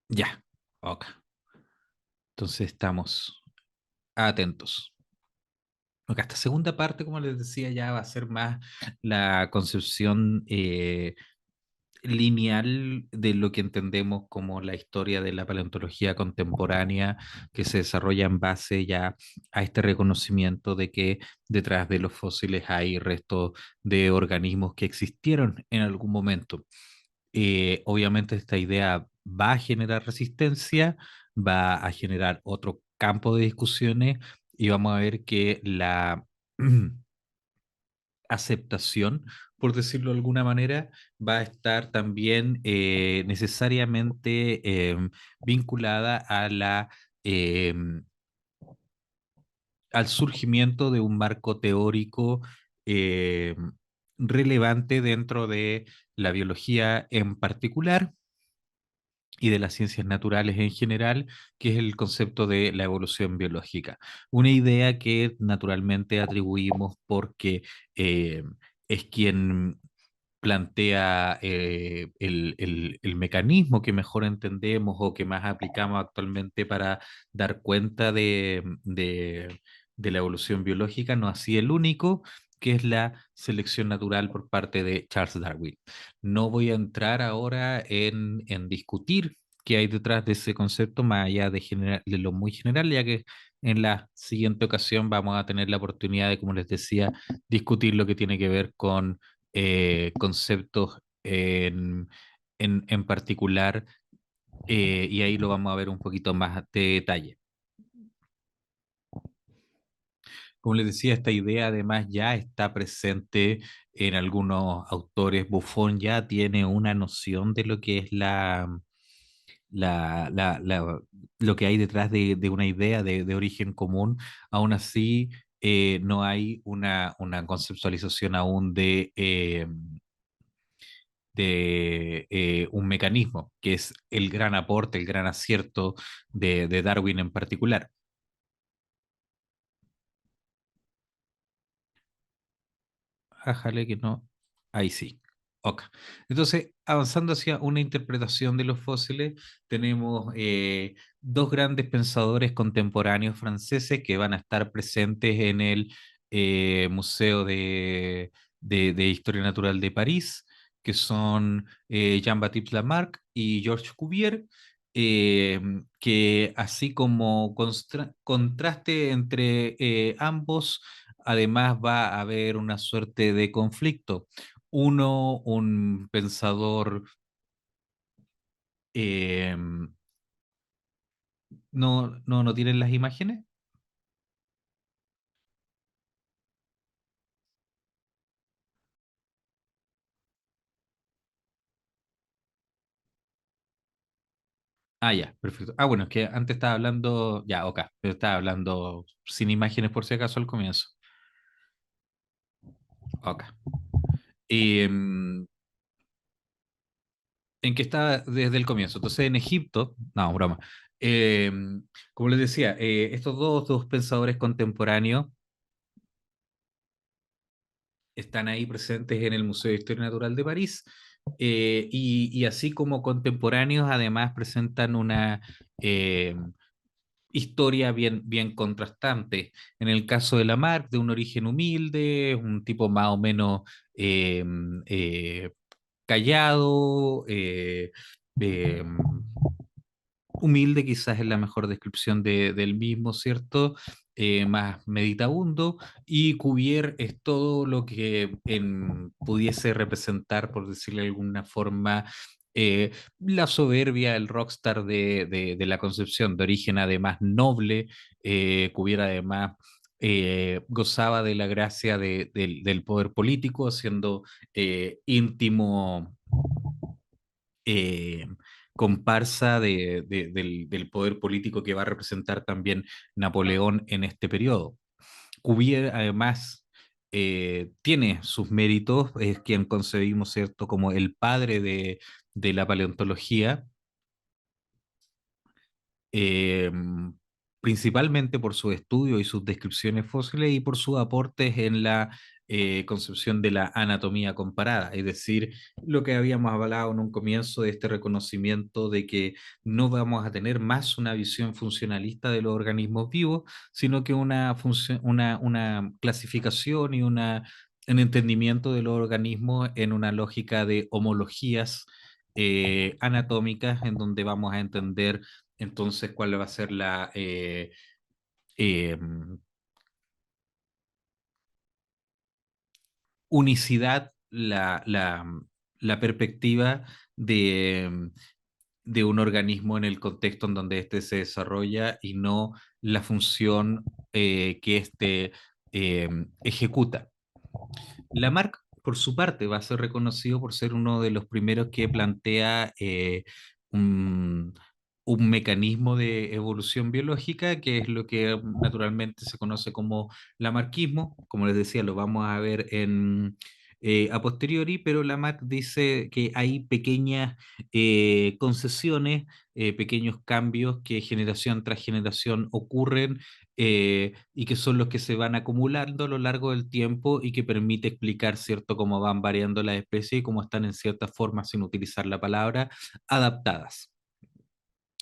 Ya, ok. Entonces estamos atentos. Ok, esta segunda parte, como les decía, ya va a ser más la concepción lineal de lo que entendemos como la historia de la paleontología contemporánea, que se desarrolla en base ya a este reconocimiento de que detrás de los fósiles hay restos de organismos que existieron en algún momento. Obviamente esta idea va a generar resistencia, va a generar otro campo de discusiones y vamos a ver que la aceptación, por decirlo de alguna manera, va a estar también necesariamente vinculada a al surgimiento de un marco teórico eh, relevante dentro de la biología en particular y de las ciencias naturales en general, que es el concepto de la evolución biológica. Una idea que naturalmente atribuimos porque eh, es quien plantea el mecanismo que mejor entendemos o que más aplicamos actualmente para dar cuenta de la evolución biológica, no así el único, que es la selección natural por parte de Charles Darwin. No voy a entrar ahora en discutir qué hay detrás de ese concepto, más allá de lo muy general, ya que en la siguiente ocasión vamos a tener la oportunidad de, como les decía, discutir lo que tiene que ver con conceptos en particular, y ahí lo vamos a ver un poquito más de detalle. Como les decía, esta idea además ya está presente en algunos autores. Buffon ya tiene una noción de lo que es lo que hay detrás de una idea de origen común. Aún así, no hay una conceptualización aún de un mecanismo, que es el gran aporte, el gran acierto de Darwin en particular. Ájale que no. Ahí sí. Ok. Entonces, avanzando hacia una interpretación de los fósiles, tenemos dos grandes pensadores contemporáneos franceses que van a estar presentes en el Museo de Historia Natural de París, que son Jean-Baptiste Lamarck y Georges Cuvier, que así como contraste entre ambos, además va a haber una suerte de conflicto. Uno, un pensador, eh, no tienen las imágenes. Ah, ya, perfecto. Ah, bueno, es que antes estaba hablando, ya, ok, pero estaba hablando sin imágenes por si acaso al comienzo. Ok. Eh, ¿En qué está desde el comienzo? Entonces, en Egipto, no, broma. Eh, Como les decía, estos dos pensadores contemporáneos están ahí presentes en el Museo de Historia Natural de París, y así como contemporáneos, además presentan una eh, historia bien contrastante. En el caso de Lamarck, de un origen humilde, un tipo más o menos eh, eh, callado, eh, humilde quizás es la mejor descripción del mismo, ¿cierto? Más meditabundo, y Cuvier es todo lo que pudiese representar, por decirle de alguna forma, la soberbia, el rockstar de la concepción, de origen además noble. Cuvier además gozaba de la gracia del poder político, siendo íntimo eh, comparsa del poder político que va a representar también Napoleón en este periodo. Cuvier, además, tiene sus méritos, es quien concebimos, ¿cierto?, como el padre de la paleontología, eh, principalmente por su estudio y sus descripciones fósiles y por sus aportes en la concepción de la anatomía comparada, es decir, lo que habíamos hablado en un comienzo de este reconocimiento de que no vamos a tener más una visión funcionalista de los organismos vivos, sino que una clasificación y un entendimiento de los organismos en una lógica de homologías anatómicas, en donde vamos a entender entonces cuál va a ser la eh, unicidad, la perspectiva de, de un organismo en el contexto en donde éste se desarrolla y no la función que éste ejecuta. Lamarck, por su parte, va a ser reconocido por ser uno de los primeros que plantea un, un mecanismo de evolución biológica, que es lo que naturalmente se conoce como lamarquismo. Como les decía, lo vamos a ver a posteriori, pero Lamarck dice que hay pequeñas concesiones, pequeños cambios que generación tras generación ocurren y que son los que se van acumulando a lo largo del tiempo y que permite explicar, ¿cierto?, cómo van variando las especies y cómo están en cierta forma, sin utilizar la palabra, adaptadas.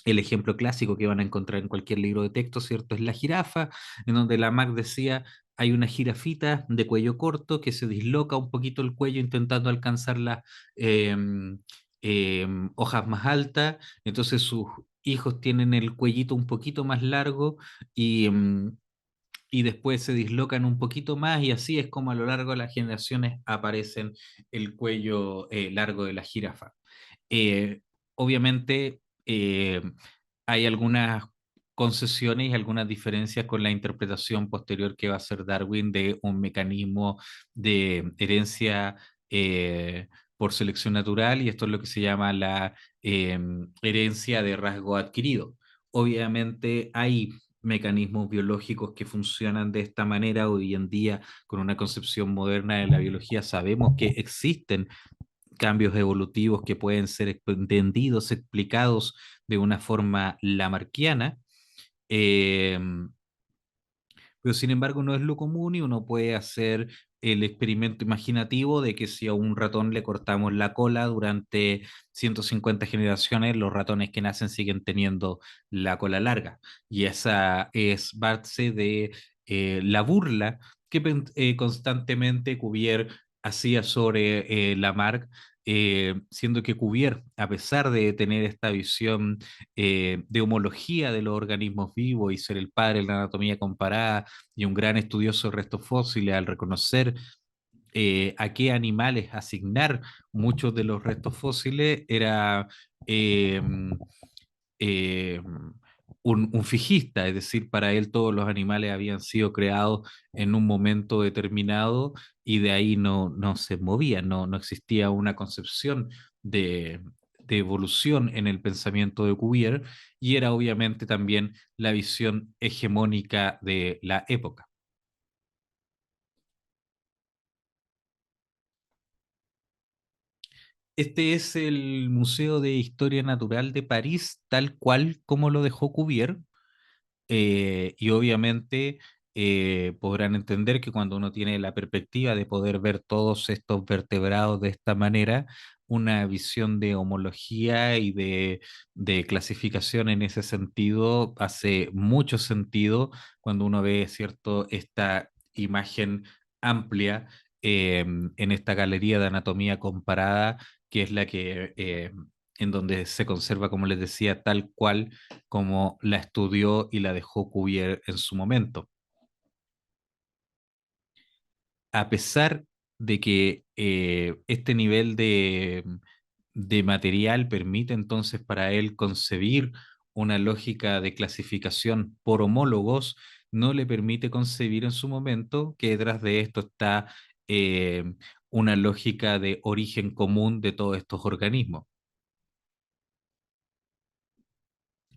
El ejemplo clásico que van a encontrar en cualquier libro de texto, ¿cierto? Es la jirafa, en donde Lamarck decía, hay una jirafita de cuello corto que se disloca un poquito el cuello intentando alcanzar las eh, hojas más altas, entonces sus hijos tienen el cuellito un poquito más largo y después se dislocan un poquito más y así es como a lo largo de las generaciones aparecen el cuello largo de la jirafa. Eh, Obviamente hay algunas concesiones y algunas diferencias con la interpretación posterior que va a hacer Darwin de un mecanismo de herencia por selección natural, y esto es lo que se llama la herencia de rasgo adquirido. Obviamente hay mecanismos biológicos que funcionan de esta manera. Hoy en día, con una concepción moderna de la biología, sabemos que existen cambios evolutivos que pueden ser entendidos, explicados de una forma lamarquiana, eh, pero sin embargo no es lo común y uno puede hacer el experimento imaginativo de que si a un ratón le cortamos la cola durante 150 generaciones, los ratones que nacen siguen teniendo la cola larga. Y esa es base de la burla que constantemente Cuvier hacía sobre Lamarck, siendo que Cuvier, a pesar de tener esta visión de homología de los organismos vivos y ser el padre de la anatomía comparada y un gran estudioso de restos fósiles, al reconocer a qué animales asignar muchos de los restos fósiles, era eh, eh, un fijista, es decir, para él todos los animales habían sido creados en un momento determinado y de ahí no se movían, no existía una concepción de evolución en el pensamiento de Cuvier, y era obviamente también la visión hegemónica de la época. Este es el Museo de Historia Natural de París, tal cual como lo dejó Cuvier. Y obviamente podrán entender que cuando uno tiene la perspectiva de poder ver todos estos vertebrados de esta manera, una visión de homología y de clasificación en ese sentido hace mucho sentido cuando uno ve, ¿cierto?, esta imagen amplia en esta galería de anatomía comparada, que es la que en donde se conserva, como les decía, tal cual como la estudió y la dejó Cuvier en su momento. A pesar de que este nivel de material permite entonces para él concebir una lógica de clasificación por homólogos, no le permite concebir en su momento que detrás de esto está eh, una lógica de origen común de todos estos organismos.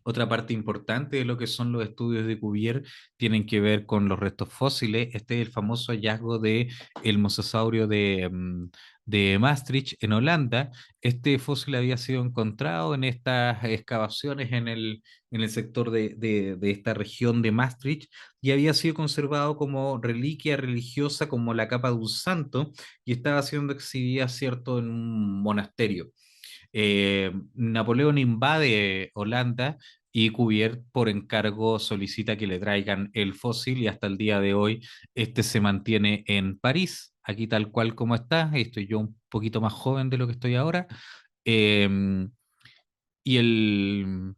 Otra parte importante de lo que son los estudios de Cuvier tienen que ver con los restos fósiles. Este es el famoso hallazgo de el mosasaurio de Maastricht en Holanda. Este fósil había sido encontrado en estas excavaciones en el sector de esta región de Maastricht y había sido conservado como reliquia religiosa, como la capa de un santo, y estaba siendo exhibida, cierto, en un monasterio. Napoleón invade Holanda y Cuvier por encargo solicita que le traigan el fósil y hasta el día de hoy este se mantiene en París, aquí tal cual como está. Estoy yo un poquito más joven de lo que estoy ahora. Eh, y el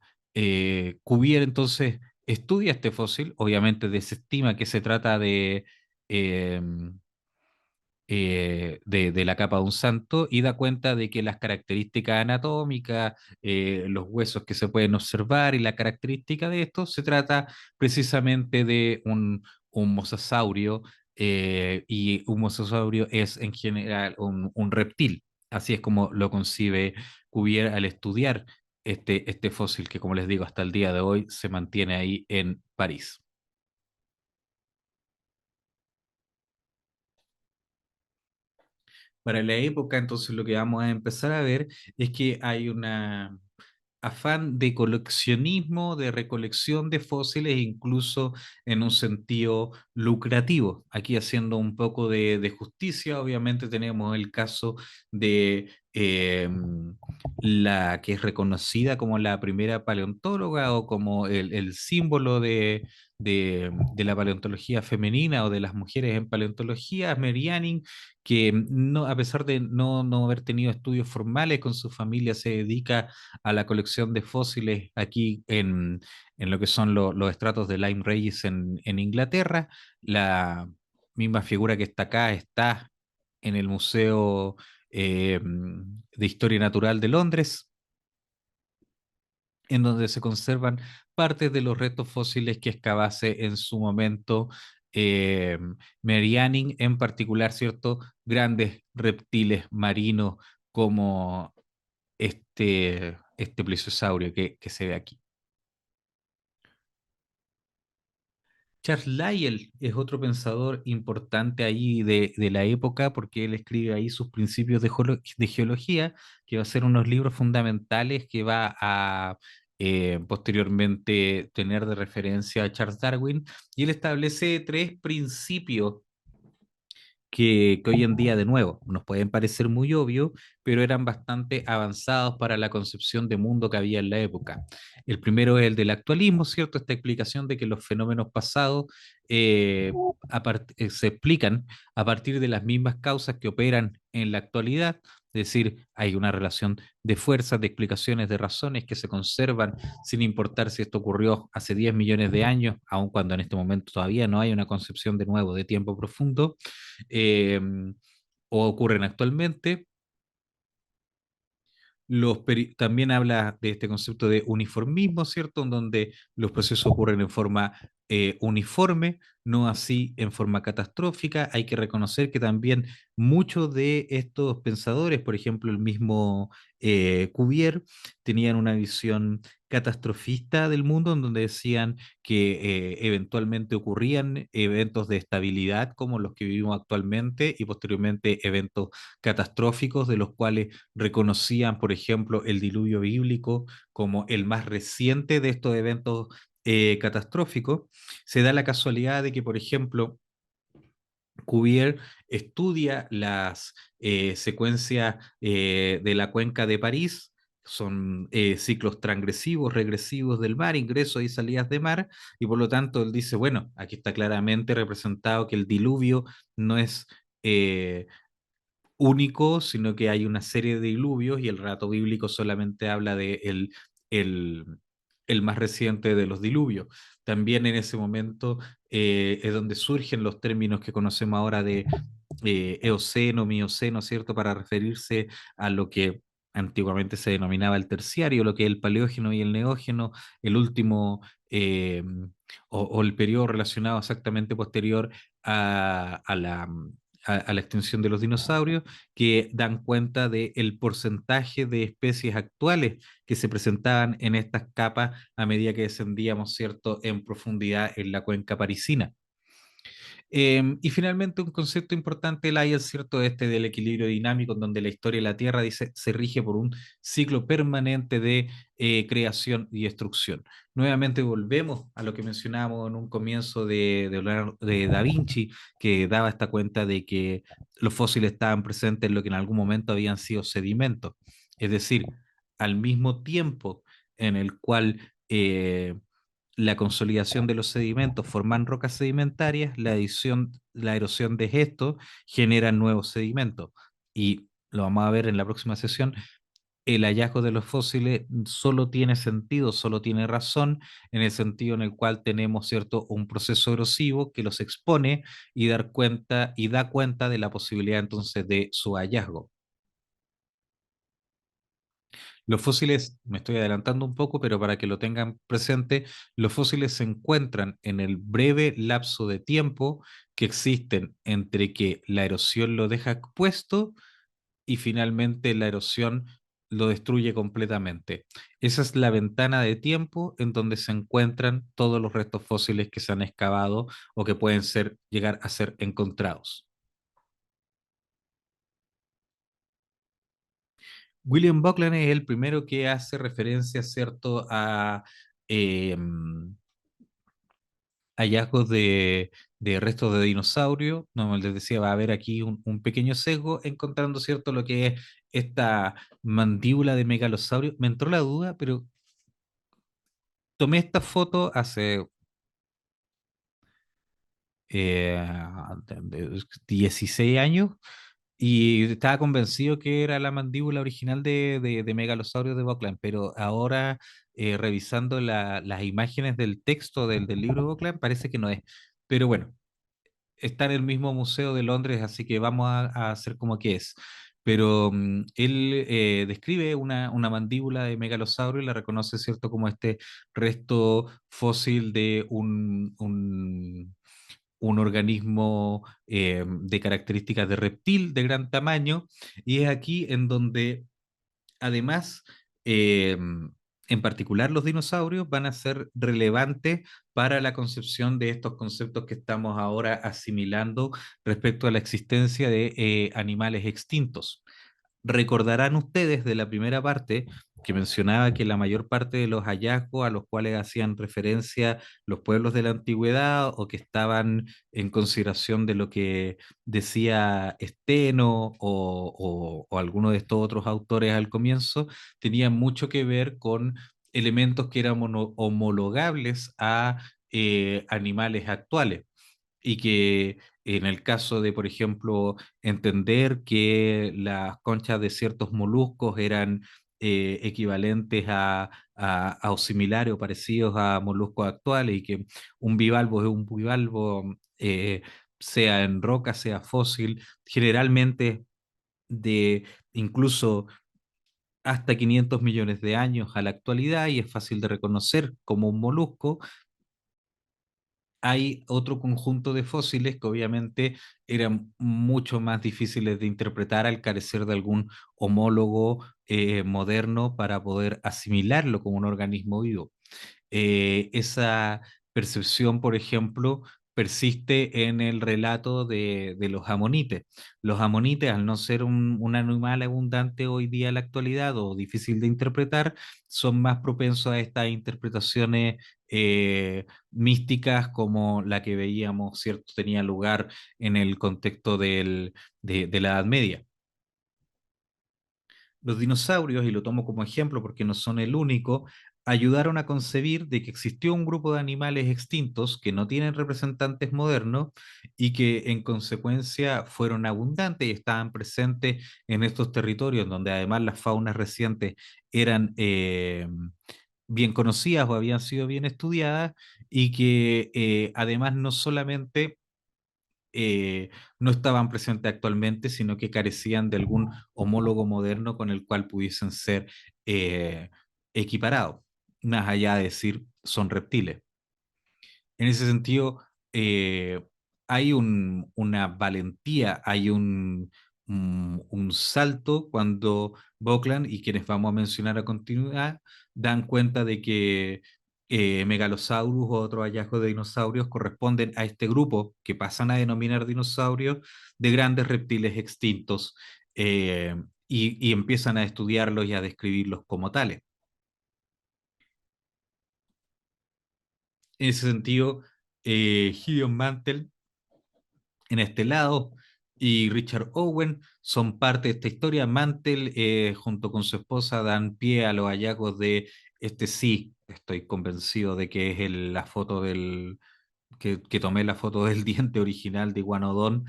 Cuvier entonces estudia este fósil, obviamente desestima que se trata eh, de la capa de un santo y da cuenta de que las características anatómicas, los huesos que se pueden observar y la característica de esto se trata precisamente de un mosasaurio y un mosasaurio es en general un reptil. Así es como lo concibe Cuvier al estudiar este fósil que, como les digo, hasta el día de hoy se mantiene ahí en París. Para la época, entonces lo que vamos a empezar a ver es que hay una afán de coleccionismo, de recolección de fósiles, incluso en un sentido lucrativo. Aquí haciendo un poco de justicia, obviamente tenemos el caso de la que es reconocida como la primera paleontóloga o como el símbolo de la paleontología femenina o de las mujeres en paleontología, Mary Anning, que no, a pesar de no haber tenido estudios formales con su familia, se dedica a la colección de fósiles aquí en lo que son los estratos de Lyme Regis en Inglaterra. La misma figura que está acá está en el Museo de Historia Natural de Londres, en donde se conservan partes de los restos fósiles que excavase en su momento eh, Mary Anning, en particular, ¿cierto? Grandes reptiles marinos como este plesiosaurio que se ve aquí. Charles Lyell es otro pensador importante ahí de la época porque él escribe ahí sus principios de geología, que va a ser unos libros fundamentales que va a posteriormente tener de referencia a Charles Darwin, y él establece tres principios que hoy en día, de nuevo, nos pueden parecer muy obvios, pero eran bastante avanzados para la concepción de mundo que había en la época. El primero es el del actualismo, ¿cierto? Esta explicación de que los fenómenos pasados eh, se explican a partir de las mismas causas que operan en la actualidad. Es decir, hay una relación de fuerzas, de explicaciones, de razones que se conservan sin importar si esto ocurrió hace 10 millones de años, aun cuando en este momento todavía no hay una concepción de nuevo de tiempo profundo, eh, o ocurren actualmente. También habla de este concepto de uniformismo, ¿cierto? En donde los procesos ocurren en forma uniforme, no así en forma catastrófica. Hay que reconocer que también muchos de estos pensadores, por ejemplo, el mismo Cuvier, tenían una visión catastrofista del mundo, en donde decían que eventualmente ocurrían eventos de estabilidad como los que vivimos actualmente y posteriormente eventos catastróficos de los cuales reconocían, por ejemplo, el diluvio bíblico como el más reciente de estos eventos catastróficos. Se da la casualidad de que, por ejemplo, Cuvier estudia las secuencias de la cuenca de París, son ciclos transgresivos, regresivos del mar, ingresos y salidas de mar, y por lo tanto él dice, bueno, aquí está claramente representado que el diluvio no es único, sino que hay una serie de diluvios y el relato bíblico solamente habla de el, el más reciente de los diluvios. También en ese momento es donde surgen los términos que conocemos ahora de Eoceno, Mioceno, ¿cierto? Para referirse a lo que antiguamente se denominaba el terciario, lo que es el paleógeno y el neógeno, el último o el periodo relacionado exactamente posterior a a la extinción de los dinosaurios, que dan cuenta del porcentaje de especies actuales que se presentaban en estas capas a medida que descendíamos, ¿cierto?, en profundidad en la cuenca parisina. Y finalmente un concepto importante el hay, es cierto, este del equilibrio dinámico, en donde la historia de la Tierra dice, se rige por un ciclo permanente de creación y destrucción. Nuevamente volvemos a lo que mencionábamos en un comienzo de Da Vinci, que daba esta cuenta de que los fósiles estaban presentes en lo que en algún momento habían sido sedimentos. Es decir, al mismo tiempo en el cual la consolidación de los sedimentos forman rocas sedimentarias, la erosión de estos genera nuevos sedimentos. Y lo vamos a ver en la próxima sesión, el hallazgo de los fósiles solo tiene sentido, solo tiene razón en el sentido en el cual tenemos, ¿cierto?, un proceso erosivo que los expone y da cuenta de la posibilidad entonces de su hallazgo. Los fósiles, me estoy adelantando un poco, pero para que lo tengan presente, los fósiles se encuentran en el breve lapso de tiempo que existen entre que la erosión lo deja expuesto y finalmente la erosión lo destruye completamente. Esa es la ventana de tiempo en donde se encuentran todos los restos fósiles que se han excavado o que pueden llegar a ser encontrados. William Buckland es el primero que hace referencia, ¿cierto?, a hallazgos de restos de dinosaurio. No, les decía, va a haber aquí un pequeño sesgo encontrando, ¿cierto?, lo que es esta mandíbula de megalosaurio. Me entró la duda, pero tomé esta foto hace eh, 16 años y estaba convencido que era la mandíbula original de Megalosaurios de Buckland, pero ahora revisando las imágenes del texto del libro de Buckland, parece que no es. Pero bueno, está en el mismo museo de Londres, así que vamos a hacer como que es. Pero él describe una mandíbula de megalosaurio y la reconoce, ¿cierto?, como este resto fósil de un organismo de características de reptil de gran tamaño, y es aquí en donde además, en particular los dinosaurios van a ser relevantes para la concepción de estos conceptos que estamos ahora asimilando respecto a la existencia de animales extintos. Recordarán ustedes de la primera parte que mencionaba que la mayor parte de los hallazgos a los cuales hacían referencia los pueblos de la antigüedad o que estaban en consideración de lo que decía Esteno o alguno de estos otros autores al comienzo, tenían mucho que ver con elementos que eran homologables a animales actuales y que en el caso de, por ejemplo, entender que las conchas de ciertos moluscos eran equivalentes o similares o parecidos a moluscos actuales y que un bivalvo es un bivalvo, sea en roca, sea fósil, generalmente de incluso hasta 500 millones de años a la actualidad y es fácil de reconocer como un molusco. Hay otro conjunto de fósiles que obviamente eran mucho más difíciles de interpretar al carecer de algún homólogo moderno para poder asimilarlo como un organismo vivo. Esa percepción, por ejemplo, persiste en el relato de los amonites. Los amonites, al no ser un animal abundante hoy día en la actualidad o difícil de interpretar, son más propensos a estas interpretaciones místicas como la que veíamos, ¿cierto?, tenía lugar en el contexto de la Edad Media. Los dinosaurios, y lo tomo como ejemplo porque no son el único, ayudaron a concebir de que existió un grupo de animales extintos que no tienen representantes modernos y que en consecuencia fueron abundantes y estaban presentes en estos territorios donde además las faunas recientes eran bien conocidas o habían sido bien estudiadas y que además no solamente no estaban presentes actualmente, sino que carecían de algún homólogo moderno con el cual pudiesen ser eh, equiparados, más allá de decir son reptiles. En ese sentido, hay una valentía, hay un salto cuando Buckland y quienes vamos a mencionar a continuidad dan cuenta de que Megalosaurus u otros hallazgos de dinosaurios corresponden a este grupo que pasan a denominar dinosaurios de grandes reptiles extintos, y empiezan a estudiarlos y a describirlos como tales. En ese sentido, Gideon Mantel en este lado y Richard Owen son parte de esta historia. Mantel, junto con su esposa, dan pie a los hallazgos de este, sí, estoy convencido de que es la foto que tomé la foto del diente original de Iguanodon,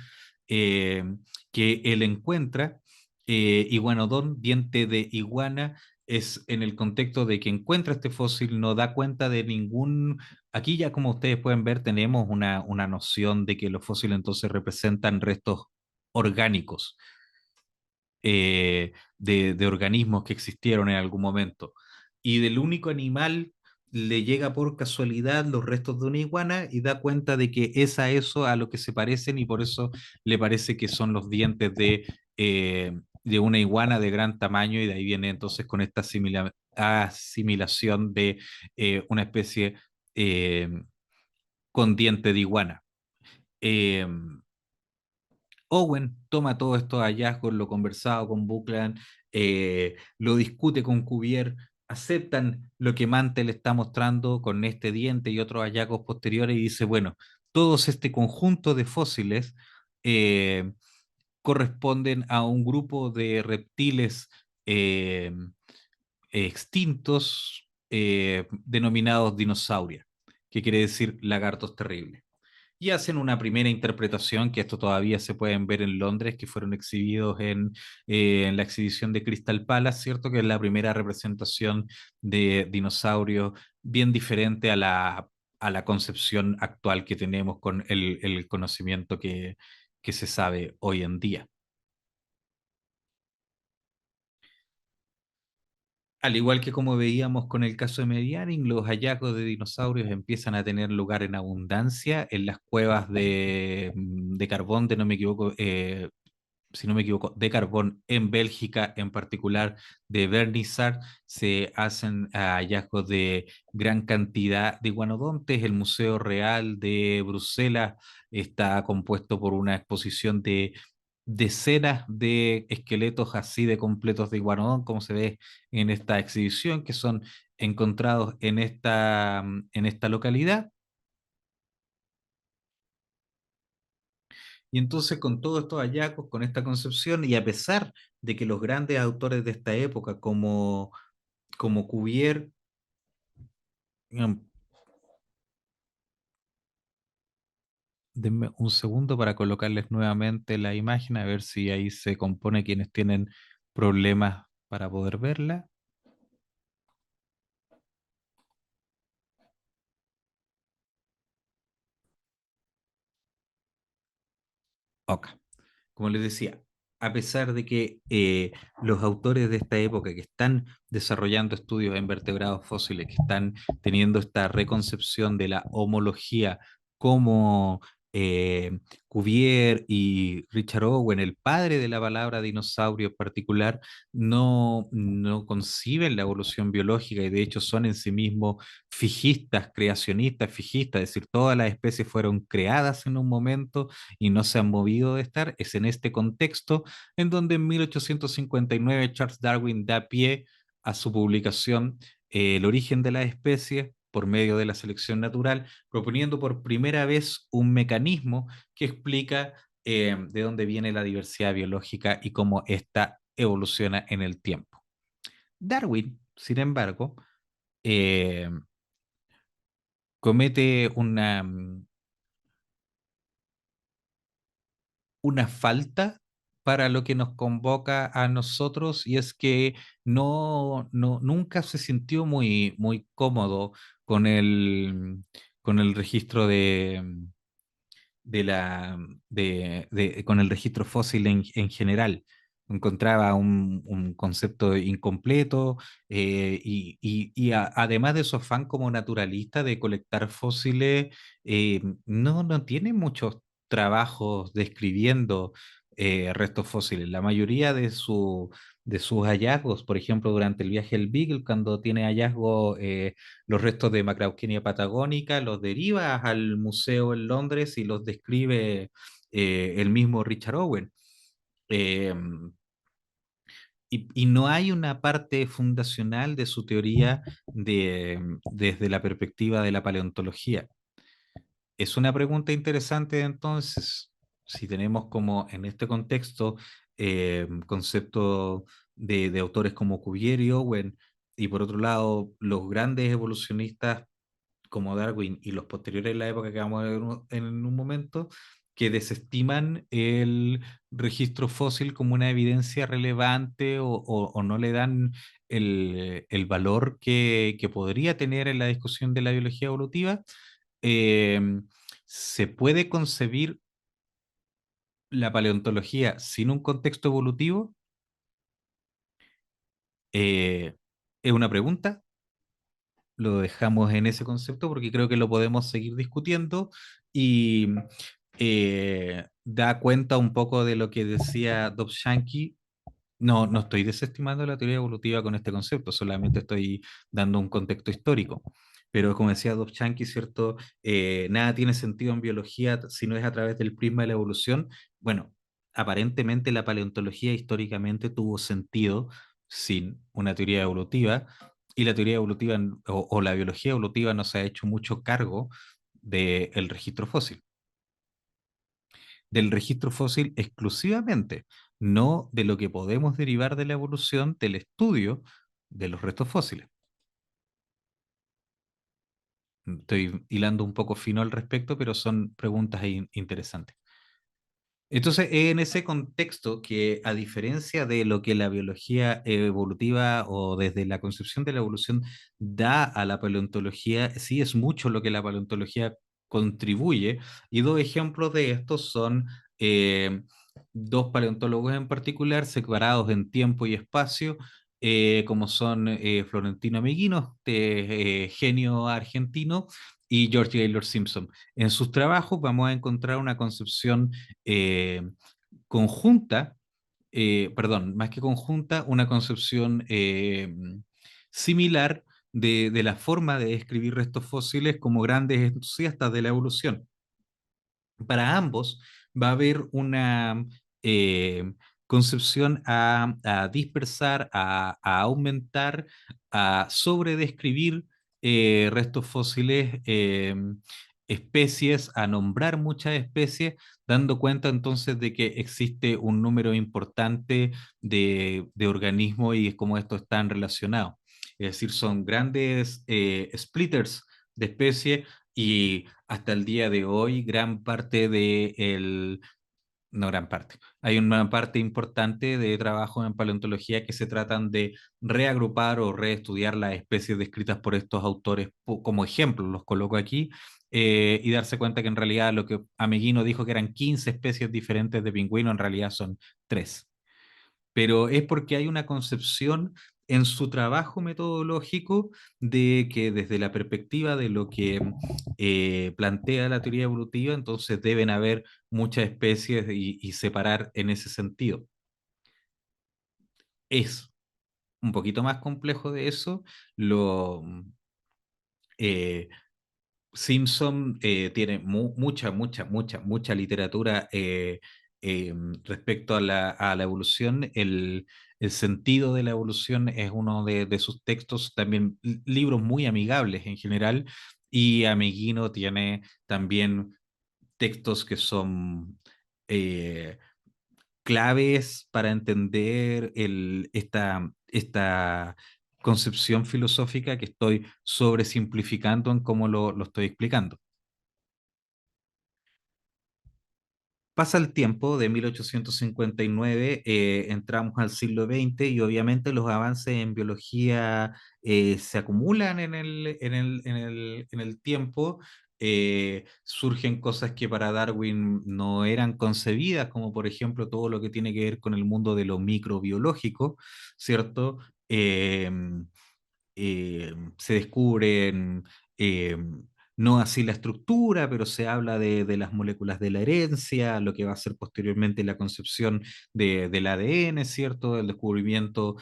eh, que él encuentra. Iguanodon, diente de iguana, es en el contexto de que encuentra este fósil, no da cuenta de ningún. Aquí ya como ustedes pueden ver tenemos una noción de que los fósiles entonces representan restos orgánicos, de organismos que existieron en algún momento. Y del único animal le llega por casualidad los restos de una iguana y da cuenta de que es a eso a lo que se parecen y por eso le parece que son los dientes de una iguana de gran tamaño y de ahí viene entonces con esta asimilación de una especie eh, con diente de iguana. Eh, Owen toma todos estos hallazgos, lo conversado con Buckland, lo discute con Cuvier, aceptan lo que Mante le está mostrando con este diente y otros hallazgos posteriores y dice, bueno, todos este conjunto de fósiles eh, corresponden a un grupo de reptiles eh, extintos denominados dinosaurios, que quiere decir lagartos terribles y hacen una primera interpretación, que esto todavía se pueden ver en Londres, que fueron exhibidos en la exhibición de Crystal Palace, ¿cierto? Que es la primera representación de dinosaurios bien diferente a la concepción actual que tenemos con el conocimiento que se sabe hoy en día. Al igual que como veíamos con el caso de Medianing, los hallazgos de dinosaurios empiezan a tener lugar en abundancia en las cuevas de carbón, de no me equivoco, si no me equivoco, de carbón en Bélgica, en particular de Vernissart, se hacen hallazgos de gran cantidad de iguanodontes. El Museo Real de Bruselas está compuesto por una exposición de decenas de esqueletos así de completos de iguanodón, como se ve en esta exhibición, que son encontrados en esta localidad. Y entonces con todos estos hallazgos, con esta concepción, y a pesar de que los grandes autores de esta época, como Cuvier, um, denme un segundo para colocarles nuevamente la imagen, a ver si ahí se compone quienes tienen problemas para poder verla. Ok. Como les decía, a pesar de que los autores de esta época que están desarrollando estudios en vertebrados fósiles, que están teniendo esta reconcepción de la homología como Cuvier y Richard Owen, el padre de la palabra dinosaurio en particular, no conciben la evolución biológica y de hecho son en sí mismos fijistas, creacionistas, fijistas, es decir, todas las especies fueron creadas en un momento y no se han movido de estar, es en este contexto en donde en 1859 Charles Darwin da pie a su publicación El origen de la especie por medio de la selección natural, proponiendo por primera vez un mecanismo que explica de dónde viene la diversidad biológica y cómo ésta evoluciona en el tiempo. Darwin, sin embargo, eh, comete una falta para lo que nos convoca a nosotros y es que nunca se sintió muy cómodo con con el registro de con el registro fósil en general. Encontraba un concepto incompleto además de su afán como naturalista de colectar fósiles, no tiene muchos trabajos describiendo restos fósiles. La mayoría de sus hallazgos, por ejemplo, durante el viaje del Beagle, cuando tiene hallazgo los restos de Macrauchenia patagónica, los deriva al museo en Londres y los describe el mismo Richard Owen. Eh, y no hay una parte fundacional de su teoría desde la perspectiva de la paleontología. Es una pregunta interesante entonces, si tenemos como en este contexto concepto de autores como Cuvier y Owen, y por otro lado los grandes evolucionistas como Darwin y los posteriores en la época que vamos a ver en un momento, que desestiman el registro fósil como una evidencia relevante o no le dan el valor que podría tener en la discusión de la biología evolutiva. eh, ¿Se puede concebir la paleontología sin un contexto evolutivo? Eh, es una pregunta, lo dejamos en ese concepto porque creo que lo podemos seguir discutiendo y da cuenta un poco de lo que decía Dobzhansky. No, no estoy desestimando la teoría evolutiva con este concepto, solamente estoy dando un contexto histórico. Pero como decía Dobzhansky, ¿cierto? Nada tiene sentido en biología si no es a través del prisma de la evolución. Bueno, aparentemente la paleontología históricamente tuvo sentido sin una teoría evolutiva, y la teoría evolutiva o la biología evolutiva no se ha hecho mucho cargo del registro fósil, del registro fósil exclusivamente, no de lo que podemos derivar de la evolución del estudio de los restos fósiles. Estoy hilando un poco fino al respecto, pero son preguntas interesantes. Entonces, en ese contexto que, a diferencia de lo que la biología evolutiva o desde la concepción de la evolución da a la paleontología, sí es mucho lo que la paleontología contribuye. Y dos ejemplos de estos son eh, dos paleontólogos en particular, separados en tiempo y espacio, como son Florentino Meguinos, de genio argentino, y George Gaylor Simpson. En sus trabajos vamos a encontrar una concepción eh, conjunta, perdón, más que conjunta, una concepción similar de la forma de describir restos fósiles como grandes entusiastas de la evolución. Para ambos va a haber una eh, concepción a dispersar, a aumentar, a sobredescribir restos fósiles, especies, a nombrar muchas especies, dando cuenta entonces de que existe un número importante de organismos y cómo estos están relacionados. Es decir, son grandes splitters de especies, y hasta el día de hoy gran parte de el, no gran parte, hay una parte importante de trabajo en paleontología que se tratan de reagrupar o reestudiar las especies descritas por estos autores como ejemplo, los coloco aquí, y darse cuenta que en realidad lo que Ameguino dijo que eran 15 especies diferentes de pingüino, en realidad son 3, pero es porque hay una concepción en su trabajo metodológico de que desde la perspectiva de lo que plantea la teoría evolutiva, entonces deben haber muchas especies y separar en ese sentido. Es un poquito más complejo de eso. Lo, eh, Simpson tiene mucha literatura respecto a la evolución. El sentido de la evolución es uno de sus textos, también libros muy amigables en general, y Ameguino tiene también textos que son eh, claves para entender esta concepción filosófica que estoy sobresimplificando en cómo lo estoy explicando. Pasa el tiempo de 1859, entramos al siglo XX y obviamente los avances en biología se acumulan en el tiempo. Surgen cosas que para Darwin no eran concebidas, como por ejemplo todo lo que tiene que ver con el mundo de lo microbiológico, ¿cierto? Se descubren eh, no así la estructura, pero se habla de las moléculas de la herencia, lo que va a ser posteriormente la concepción del ADN, ¿cierto? El descubrimiento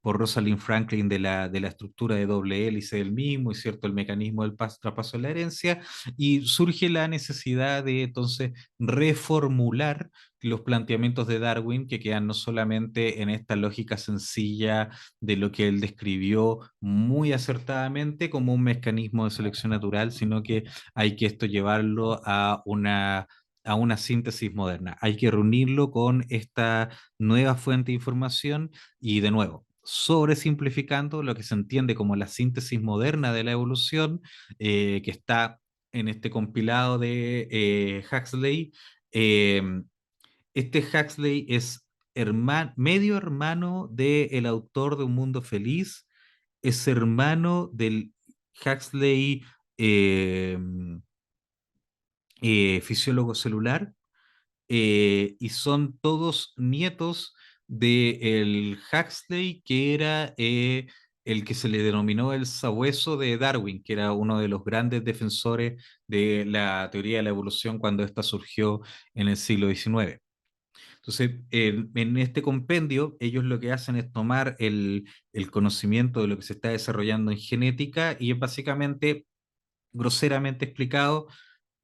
por Rosalind Franklin de la estructura de doble hélice del mismo, y cierto, el mecanismo del traspaso de la herencia, y surge la necesidad de entonces reformular los planteamientos de Darwin, que quedan no solamente en esta lógica sencilla de lo que él describió muy acertadamente como un mecanismo de selección natural, sino que hay que esto llevarlo a una síntesis moderna. Hay que reunirlo con esta nueva fuente de información y, de nuevo, sobresimplificando lo que se entiende como la síntesis moderna de la evolución, que está en este compilado de Huxley. Eh, este Huxley es medio hermano del autor de Un Mundo Feliz, es hermano del Huxley eh, fisiólogo celular, y son todos nietos del Huxley, que era el que se le denominó el sabueso de Darwin, que era uno de los grandes defensores de la teoría de la evolución cuando ésta surgió en el siglo XIX. Entonces, en este compendio, ellos lo que hacen es tomar el conocimiento de lo que se está desarrollando en genética y es básicamente, groseramente explicado,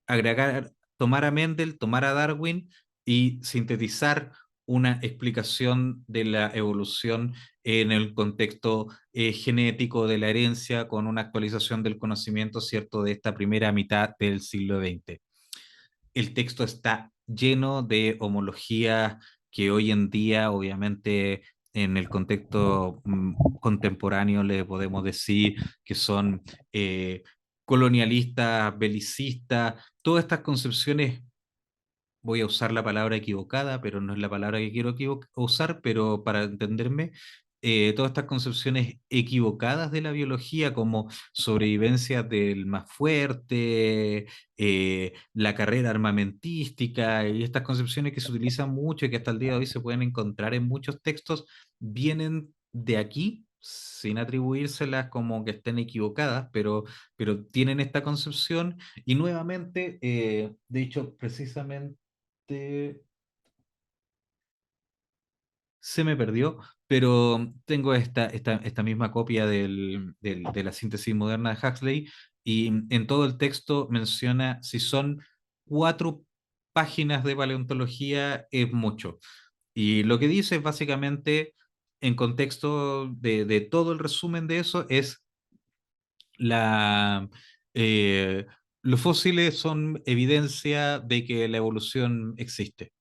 agregar, tomar a Mendel, tomar a Darwin y sintetizar una explicación de la evolución en el contexto genético de la herencia con una actualización del conocimiento, ¿cierto?, de esta primera mitad del siglo XX. El texto está lleno de homologías que hoy en día, obviamente, en el contexto contemporáneo, le podemos decir que son colonialistas, belicistas, todas estas concepciones. Voy a usar la palabra equivocada, pero no es la palabra que quiero usar, pero para entenderme, todas estas concepciones equivocadas de la biología, como sobrevivencia del más fuerte, la carrera armamentística, y estas concepciones que se utilizan mucho y que hasta el día de hoy se pueden encontrar en muchos textos, vienen de aquí, sin atribuírselas como que estén equivocadas, pero tienen esta concepción. Y nuevamente, de hecho, precisamente se me perdió, pero tengo esta misma copia de la síntesis moderna de Huxley, y en todo el texto menciona, si son 4 páginas de paleontología, es mucho. Y lo que dice es básicamente, en contexto de todo el resumen de eso, es la... eh, los fósiles son evidencia de que la evolución existe.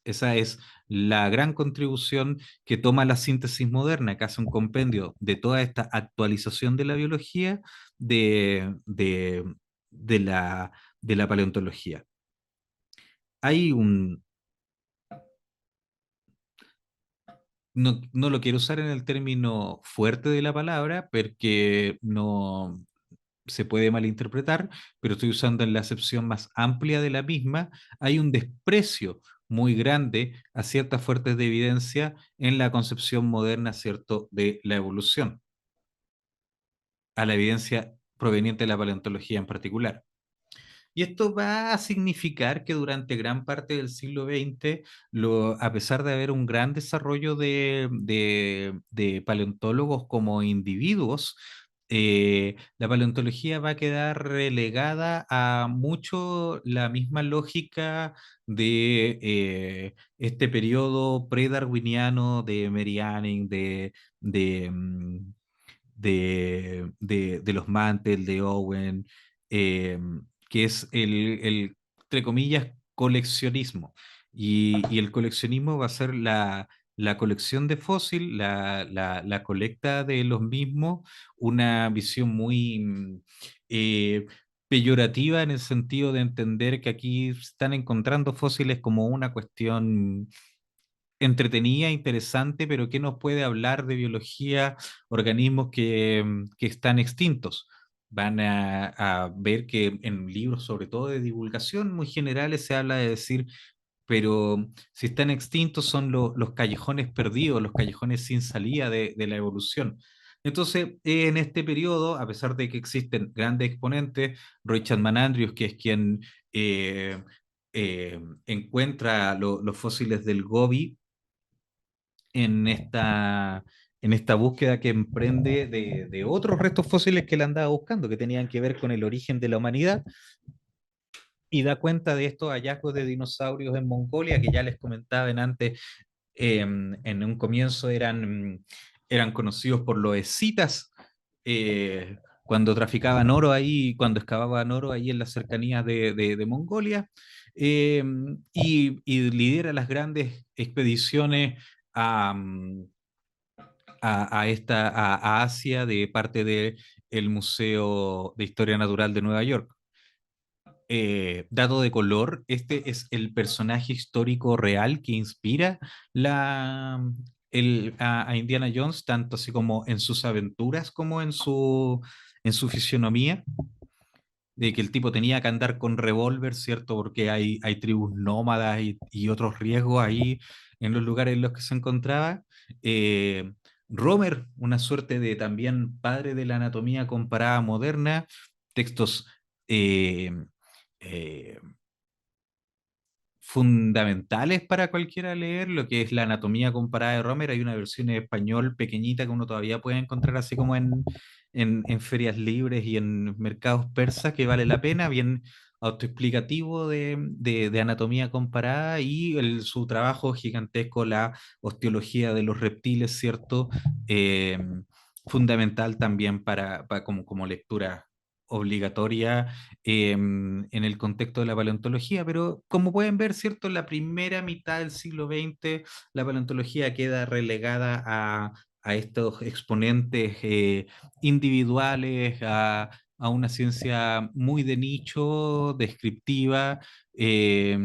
Esa es la gran contribución que toma la síntesis moderna, que hace un compendio de toda esta actualización de la biología de, de, de la, de la paleontología. Hay un, no lo quiero usar en el término fuerte de la palabra, porque no se puede malinterpretar, pero estoy usando en la acepción más amplia de la misma. Hay un desprecio muy grande a ciertas fuentes de evidencia en la concepción moderna, ¿cierto?, de la evolución, a la evidencia proveniente de la paleontología en particular. Y esto va a significar que durante gran parte del siglo XX, a pesar de haber un gran desarrollo de paleontólogos como individuos, la paleontología va a quedar relegada a mucho la misma lógica de este periodo pre-darwiniano de Mary Anning, de, mm, de los Mantel, de Owen, eh, que es entre comillas, coleccionismo. Y el coleccionismo va a ser la colección de fósil, la colecta de los mismos, una visión muy eh, peyorativa, en el sentido de entender que aquí están encontrando fósiles como una cuestión entretenida, interesante, pero que nos puede hablar de biología, organismos que están extintos. Van a ver que en libros, sobre todo de divulgación muy generales, se habla de decir, pero si están extintos son los callejones perdidos, los callejones sin salida de la evolución. Entonces, en este periodo, a pesar de que existen grandes exponentes, Roy Chapman Andrews, que es quien eh, encuentra los fósiles del Gobi en en esta búsqueda que emprende de otros restos fósiles que él andaba buscando, que tenían que ver con el origen de la humanidad, y da cuenta de estos hallazgos de dinosaurios en Mongolia, que ya les comentaba en antes, en un comienzo eran conocidos por los escitas, cuando traficaban oro ahí, cuando excavaban oro ahí en las cercanías de Mongolia, eh, y lidera las grandes expediciones a, a Asia de parte del Museo de Historia Natural de Nueva York. Dato de color, este es el personaje histórico real que inspira la, a Indiana Jones, tanto así como en sus aventuras como en su fisionomía, de que el tipo tenía que andar con revólver, ¿cierto? Porque hay tribus nómadas y otros riesgos ahí en los lugares en los que se encontraba. Eh, Romer, una suerte de también padre de la anatomía comparada moderna, textos eh, eh, fundamentales para cualquiera leer, lo que es la anatomía comparada de Romer. Hay una versión en español pequeñita que uno todavía puede encontrar así como en ferias libres y en mercados persas, que vale la pena, bien autoexplicativo de anatomía comparada, y su trabajo gigantesco, la osteología de los reptiles, ¿cierto? Eh, Fundamental también como, como lectura obligatoria en el contexto de la paleontología, pero como pueden ver, ¿cierto? En la primera mitad del siglo XX, la paleontología queda relegada a estos exponentes individuales, a una ciencia muy de nicho, descriptiva, eh,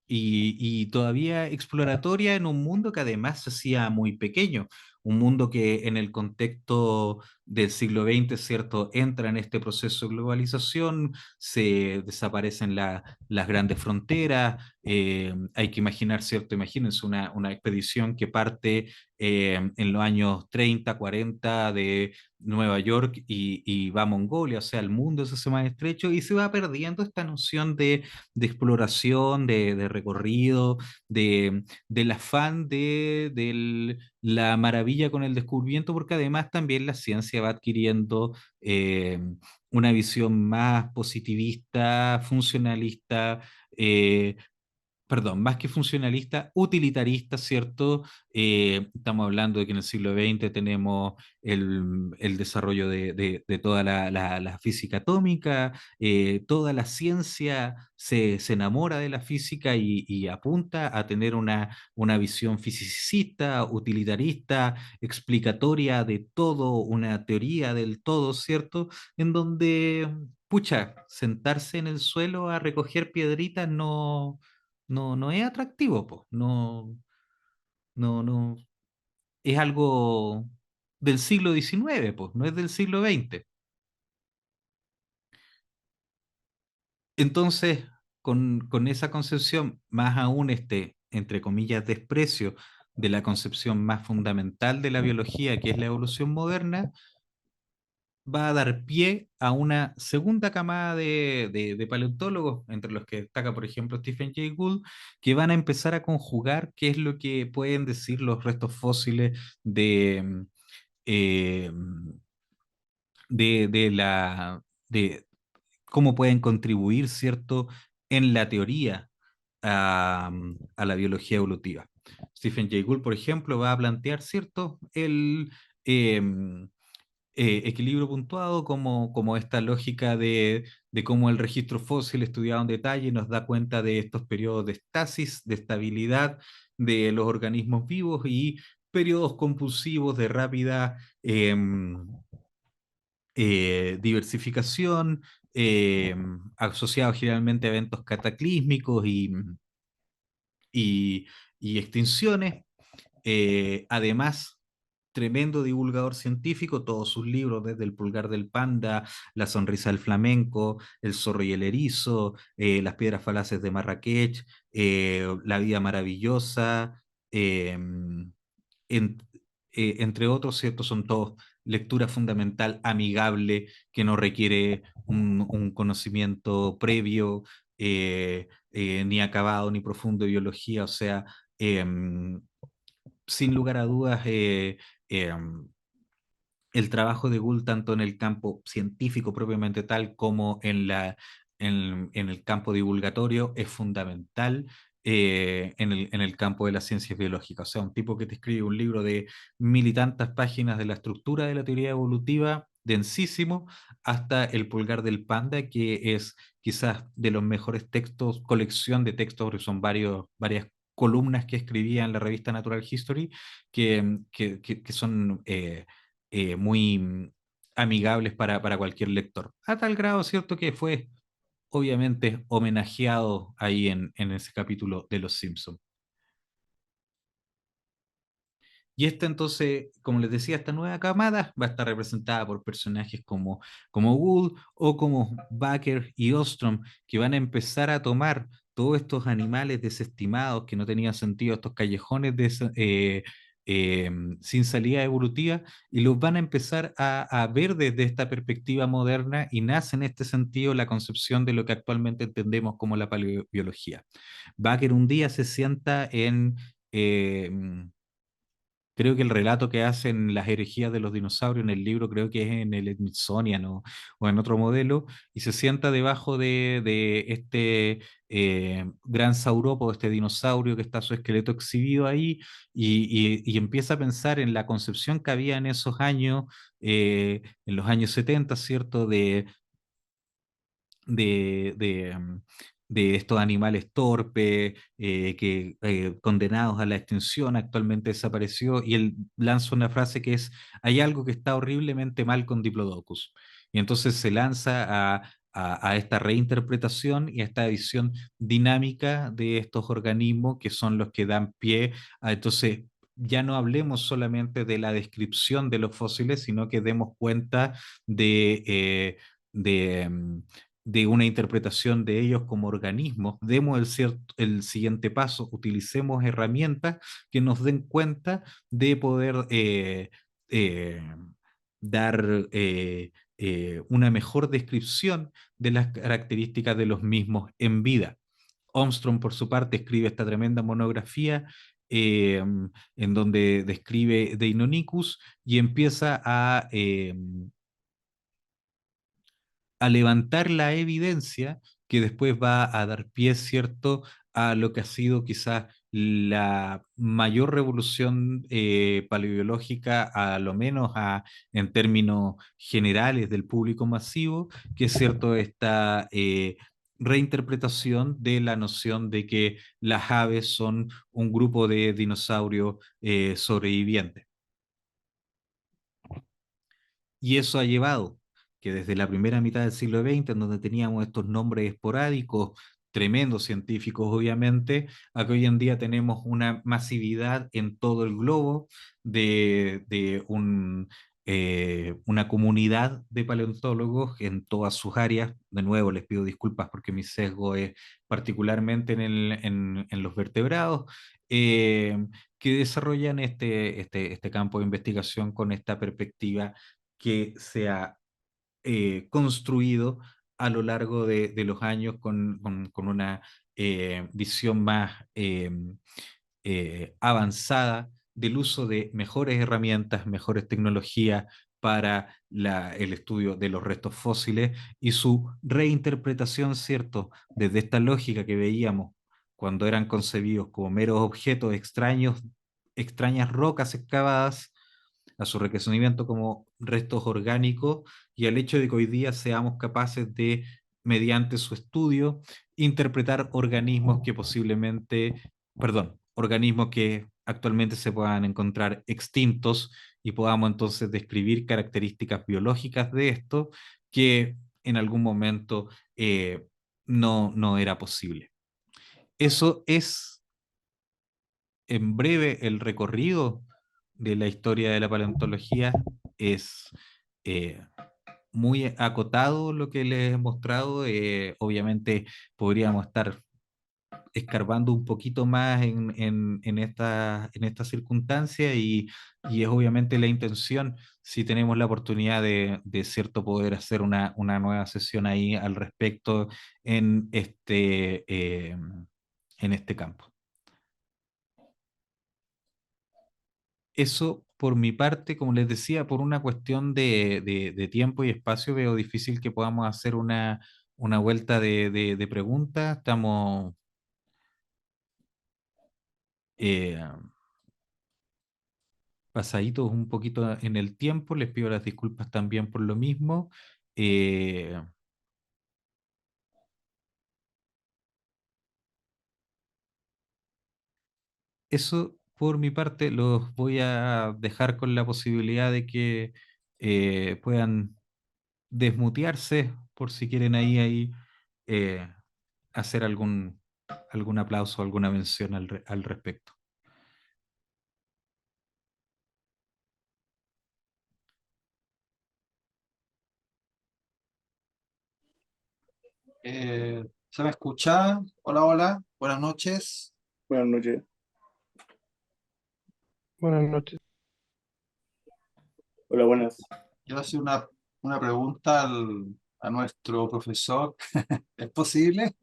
y todavía exploratoria en un mundo que además se hacía muy pequeño. Un mundo que en el contexto del siglo XX, ¿cierto? Entra en este proceso de globalización, se desaparecen las grandes fronteras, hay que imaginar, ¿cierto? Imagínense una expedición que parte en los años 30, 40 de Nueva York y va a Mongolia, o sea, el mundo se hace más estrecho y se va perdiendo esta noción de exploración, de recorrido, del afán de la maravilla con el descubrimiento, porque además también la ciencia va adquiriendo una visión más positivista, funcionalista, eh, perdón, más que funcionalista, utilitarista, ¿cierto? Estamos hablando de que en el siglo XX tenemos el desarrollo de toda la física atómica, toda la ciencia se enamora de la física y apunta a tener una visión fisicista, utilitarista, explicatoria de todo, una teoría del todo, ¿cierto? En donde, pucha, sentarse en el suelo a recoger piedritas no es atractivo, po. No, es algo del siglo XIX, pues, no es del siglo XX. Entonces, con esa concepción, más aún este, entre comillas, desprecio de la concepción más fundamental de la biología, que es la evolución moderna, va a dar pie a una segunda camada de paleontólogos, entre los que destaca, por ejemplo, Stephen Jay Gould, que van a empezar a conjugar qué es lo que pueden decir los restos fósiles eh, de cómo pueden contribuir, ¿cierto?, en la teoría a la biología evolutiva. Stephen Jay Gould, por ejemplo, va a plantear, ¿cierto?, em, equilibrio puntuado, como esta lógica de cómo el registro fósil estudiado en detalle nos da cuenta de estos periodos de estasis, de estabilidad de los organismos vivos y periodos compulsivos de rápida diversificación, asociados generalmente a eventos cataclísmicos y, y extinciones. Además, tremendo divulgador científico, todos sus libros, desde El pulgar del panda, La sonrisa del flamenco, El zorro y el erizo, Las piedras falaces de Marrakech, La vida maravillosa, en- entre otros, ¿cierto? Son todos lectura fundamental amigable que no requiere un conocimiento previo, ni acabado ni profundo de biología, o sea, eh, sin lugar a dudas, eh, el trabajo de Gould, tanto en el campo científico propiamente tal como en el campo divulgatorio, es fundamental en el campo de las ciencias biológicas. O sea, un tipo que te escribe un libro de mil y tantas páginas de la estructura de la teoría evolutiva, densísimo, hasta El pulgar del panda, que es quizás de los mejores textos, colección de textos, porque son varias columnas que escribía en la revista Natural History, que son muy amigables para cualquier lector. A tal grado, ¿cierto?, que fue obviamente homenajeado ahí en ese capítulo de Los Simpsons. Y esta entonces, como les decía, esta nueva camada va a estar representada por personajes como Wood o como Baker y Ostrom, que van a empezar a tomar todos estos animales desestimados que no tenían sentido, estos callejones eh, sin salida evolutiva, y los van a empezar a ver desde esta perspectiva moderna, y nace en este sentido la concepción de lo que actualmente entendemos como la paleobiología. Baker un día se sienta eh, creo que el relato que hacen las herejías de los dinosaurios en el libro, creo que es en el Smithsonian o en otro modelo, y se sienta debajo de este gran saurópodo, este dinosaurio que está su esqueleto exhibido ahí, y empieza a pensar en la concepción que había en esos años, en los años 70, ¿cierto? De, de, mm, de estos animales torpes, condenados a la extinción, actualmente desapareció, y él lanza una frase que es, hay algo que está horriblemente mal con Diplodocus. Y entonces se lanza a esta reinterpretación y a esta visión dinámica de estos organismos que son los que dan pie a entonces... Ya no hablemos solamente de la descripción de los fósiles, sino que demos cuenta de, de, mm, de una interpretación de ellos como organismos, demos el siguiente paso, utilicemos herramientas que nos den cuenta de poder eh, dar una mejor descripción de las características de los mismos en vida. Armstrong, por su parte, escribe esta tremenda monografía en donde describe Deinonychus y empieza a levantar la evidencia que después va a dar pie, ¿cierto?, a lo que ha sido quizás la mayor revolución paleobiológica, a lo menos en términos generales del público masivo, que es cierto esta reinterpretación de la noción de que las aves son un grupo de dinosaurios sobrevivientes. Y eso ha llevado que desde la primera mitad del siglo XX, en donde teníamos estos nombres esporádicos, tremendos científicos obviamente, a que hoy en día tenemos una masividad en todo el globo de una comunidad de paleontólogos en todas sus áreas. De nuevo, les pido disculpas porque mi sesgo es particularmente en los vertebrados, eh, que desarrollan este campo de investigación con esta perspectiva que se ha construido a lo largo de los años con una visión más avanzada del uso de mejores herramientas, mejores tecnologías para el estudio de los restos fósiles y su reinterpretación, ¿cierto?, desde esta lógica que veíamos cuando eran concebidos como meros objetos extraños, extrañas rocas excavadas, a su reconocimiento como restos orgánicos y al hecho de que hoy día seamos capaces de, mediante su estudio, interpretar organismos que posiblemente, perdón, organismos que actualmente se puedan encontrar extintos y podamos entonces describir características biológicas de esto que en algún momento no era posible. Eso es en breve el recorrido de la historia de la paleontología. Es eh, muy acotado lo que les he mostrado. Obviamente podríamos estar escarbando un poquito más en esta circunstancia y es obviamente la intención, si tenemos la oportunidad de cierto poder hacer una nueva sesión ahí al respecto en este campo. Eso por mi parte, como les decía, por una cuestión de tiempo y espacio, veo difícil que podamos hacer una vuelta de preguntas. Estamos eh, pasaditos un poquito en el tiempo, les pido las disculpas también por lo mismo. Eh, Eso por mi parte los voy a dejar con la posibilidad de que puedan desmutearse por si quieren eh, hacer algún aplauso, alguna mención al respecto. ¿Se me escucha? Hola, hola, buenas noches. Buenas noches. Buenas noches. Hola, buenas. Quiero hacer una pregunta a nuestro profesor. ¿Es posible?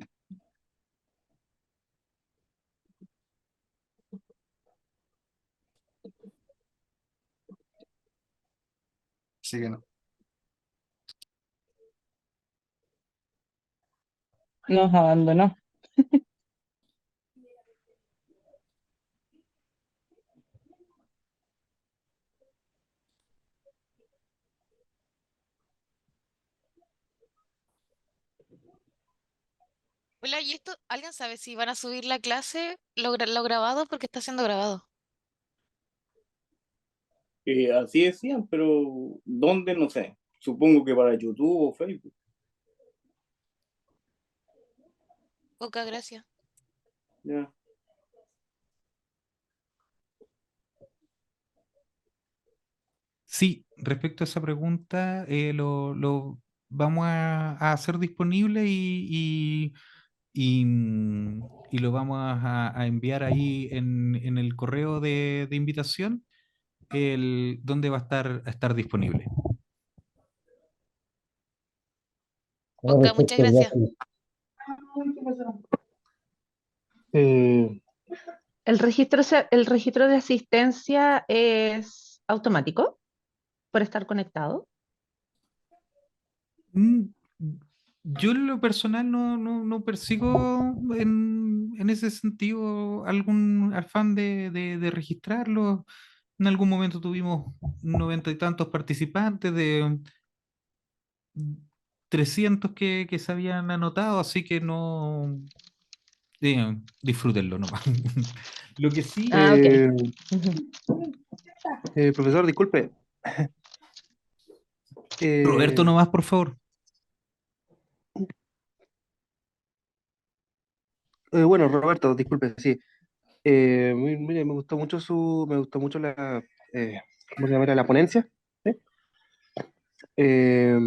Sí que no. Nos abandonó. Hola, ¿y esto? ¿Alguien sabe si van a subir la clase, lo grabado? Porque está siendo grabado. Así decían, pero ¿dónde? No sé. Supongo que para YouTube o Facebook. Poca gracia. Ya. Sí, respecto a esa pregunta, lo vamos a hacer disponible y lo vamos a enviar ahí en el correo de invitación, donde va a estar disponible. Poca, muchas Perfecto, gracias. gracias. Eh, El registro de asistencia es automático por estar conectado. Mm, Yo en lo personal no persigo en ese sentido algún afán de registrarlo. En algún momento tuvimos 90 y tantos participantes de 300 que se habían anotado, así que no, disfrútenlo nomás. Lo que sí, Ah, ok. eh, Ujú. Profesor, disculpe. Roberto Eh, nomás, por favor. bueno, Roberto, disculpe, sí. Mire, me gustó mucho ¿cómo se llama? La ponencia. ¿Sí? Eh,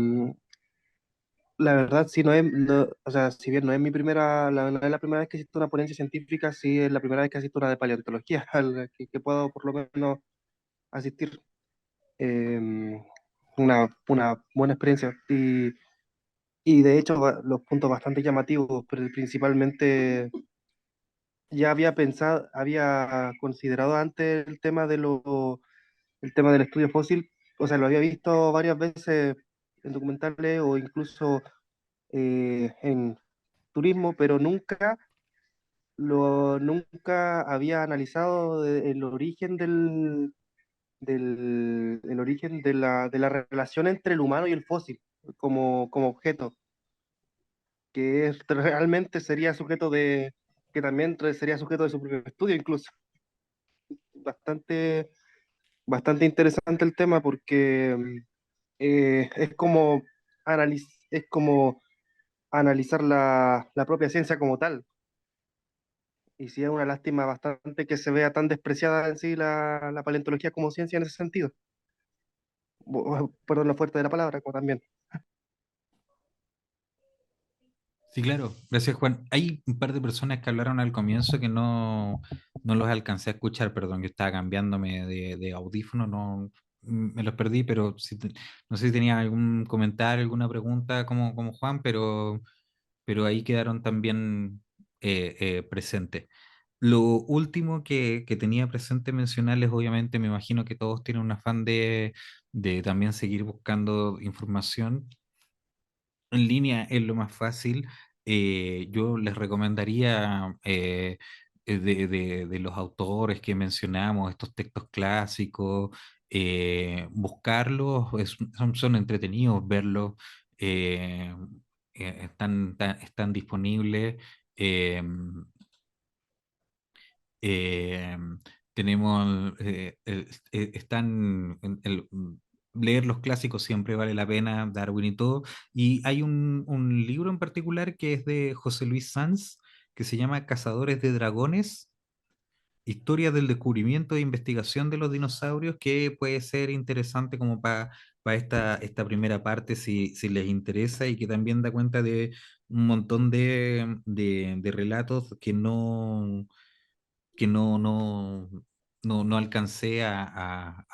la verdad, sí, o sea, si bien no es no es la primera vez que asisto a una ponencia científica, sí es la primera vez que asisto a una de paleontología, a la que puedo por lo menos asistir. Eh, una buena experiencia. Y de hecho, los puntos bastante llamativos, pero principalmente ya había considerado antes el tema del estudio fósil, o sea, lo había visto varias veces en documentales o incluso en turismo, pero nunca había analizado el origen el origen de la relación entre el humano y el fósil como objeto, realmente sería que también sería sujeto de su propio estudio incluso. Bastante, bastante interesante el tema porque es como es como analizar la propia ciencia como tal. Y sí es una lástima bastante que se vea tan despreciada en sí la paleontología como ciencia en ese sentido. Perdón la fuerte de la palabra, como también. Sí, claro. Gracias, Juan. Hay un par de personas que hablaron al comienzo que no los alcancé a escuchar, perdón, que estaba cambiándome de audífono, no me los perdí, pero no sé si tenía algún comentario, alguna pregunta como Juan, pero ahí quedaron también presentes. Lo último que tenía presente mencionarles, obviamente, me imagino que todos tienen un afán de también seguir buscando información en línea es lo más fácil. Yo les recomendaría de los autores que mencionamos, estos textos clásicos, buscarlos, son entretenidos verlos, eh, están disponibles. eh, eh, tenemos, están, leer los clásicos siempre vale la pena, Darwin y todo. Y hay un libro en particular que es de José Luis Sanz, que se llama Cazadores de Dragones, Historia del descubrimiento e investigación de los dinosaurios, que puede ser interesante como para esta primera parte si les interesa y que también da cuenta de un montón de relatos que no alcancé a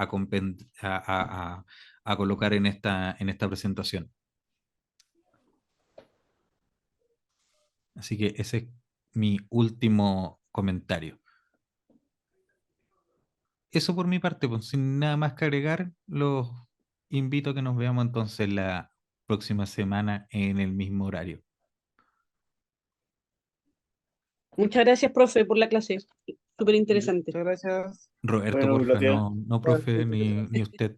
colocar en esta presentación. Así que ese es mi último comentario. Eso por mi parte, pues, sin nada más que agregar, los invito a que nos veamos entonces la próxima semana en el mismo horario. Muchas gracias, profe, por la clase. Súper interesante. Muchas gracias. Roberto, Bueno, porfa, gracias. no, profe, ni usted.